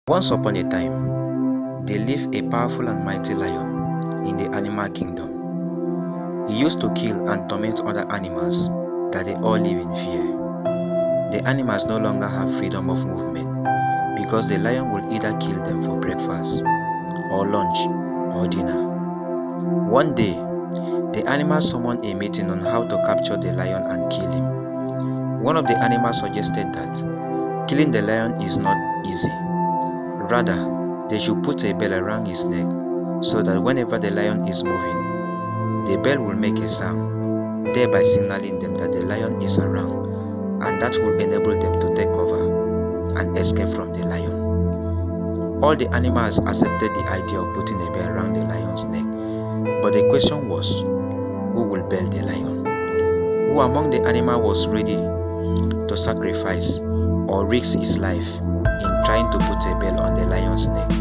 Once upon a time, there lived a powerful and mighty lion in the animal kingdom. He used to kill and torment other animals that they all live in fear. The animals no longer have freedom of movement because the lion will either kill them for breakfast, or lunch, or dinner. One day, the animals summoned a meeting on how to capture the lion and kill him. One of the animals suggested that killing the lion is not easy. Rather, they should put a bell around his neck so that whenever the lion is moving, the bell will make a sound, thereby signaling them that the lion is around, and that will enable them to take cover and escape from the lion. All the animals accepted the idea of putting a bell around the lion's neck, but the question was, who will bell the lion? Who among the animals was ready to sacrifice or risk his life in trying to put a bell on the lion's neck?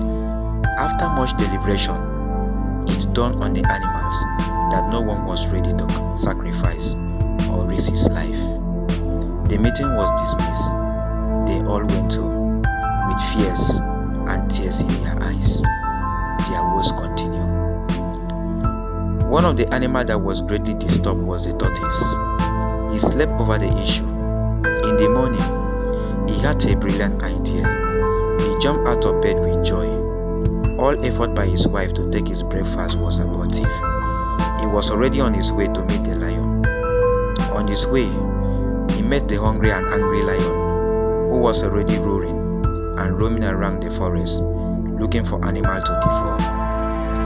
After much deliberation, it dawned on the animals that no one was ready to sacrifice or risk his life. The meeting was dismissed. They all went home with fears and tears in their eyes. Their woes continued. One of the animals that was greatly disturbed was the tortoise. He slept over the issue. In the morning, he had a brilliant idea. He jumped out of bed with joy. All effort by his wife to take his breakfast was abortive. He was already on his way to meet the lion. On his way, he met the hungry and angry lion, who was already roaring and roaming around the forest, looking for animals to devour.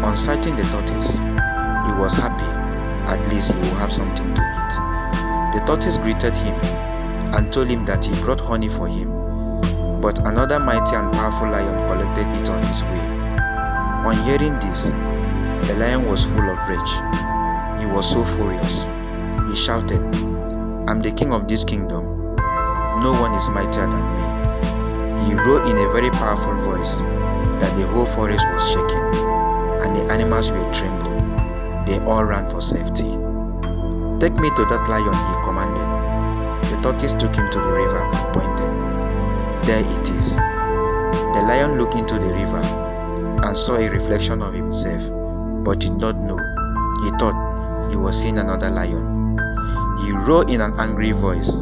On sighting the tortoise, he was happy. At least he will have something to eat. The tortoise greeted him and told him that he brought honey for him, but another mighty and powerful lion collected it on his way. On hearing this, the lion was full of rage. He was so furious. He shouted, "I'm the king of this kingdom. No one is mightier than me." He roared in a very powerful voice that the whole forest was shaking, and the animals were trembling. They all ran for safety. "Take me to that lion," he commanded. The tortoise took him to the river and pointed. "There it is." The lion looked into the river and saw a reflection of himself, but did not know. He thought he was seeing another lion. He roared in an angry voice.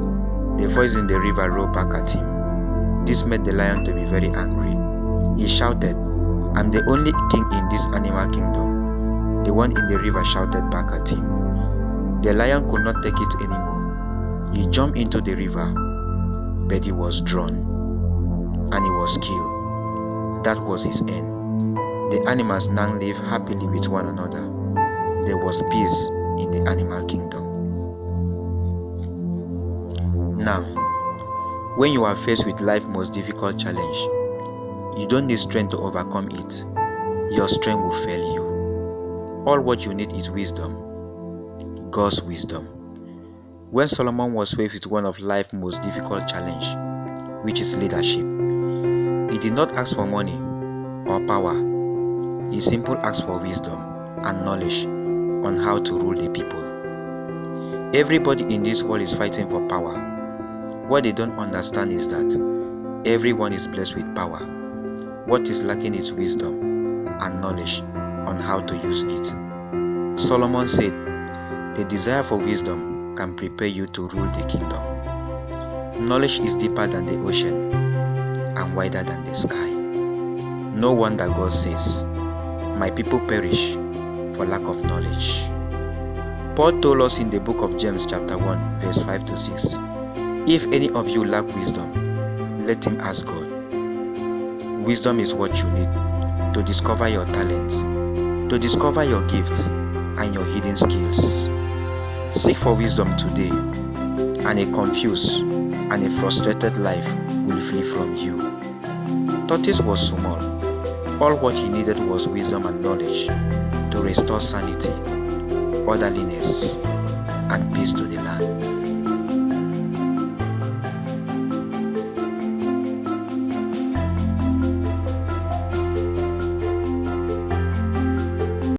The voice in the river roared back at him. This made the lion to be very angry. He shouted, "I'm the only king in this animal kingdom." The one in the river shouted back at him. The lion could not take it anymore. He jumped into the river, but he was drowned, and he was killed. That was his end. The animals now lived happily with one another. There was peace in the animal kingdom. Now, when you are faced with life's most difficult challenge, you don't need strength to overcome it. Your strength will fail you. All what you need is wisdom. God's wisdom. When Solomon was faced with one of life's most difficult challenge, which is leadership, he did not ask for money or power. He simply asked for wisdom and knowledge on how to rule the people. Everybody in this world is fighting for power. What they don't understand is that everyone is blessed with power. What is lacking is wisdom and knowledge on how to use it. Solomon said, "The desire for wisdom can prepare you to rule the kingdom." Knowledge is deeper than the ocean and wider than the sky. No wonder God says, "My people perish for lack of knowledge." Paul told us in the book of James chapter 1 verse 5 to 6, "If any of you lack wisdom, let him ask God." Wisdom is what you need to discover your talents, to discover your gifts and your hidden skills. Seek for wisdom today, and a confused and a frustrated life will flee from you. Tortoise was small. All what he needed was wisdom and knowledge to restore sanity, orderliness, and peace to the land.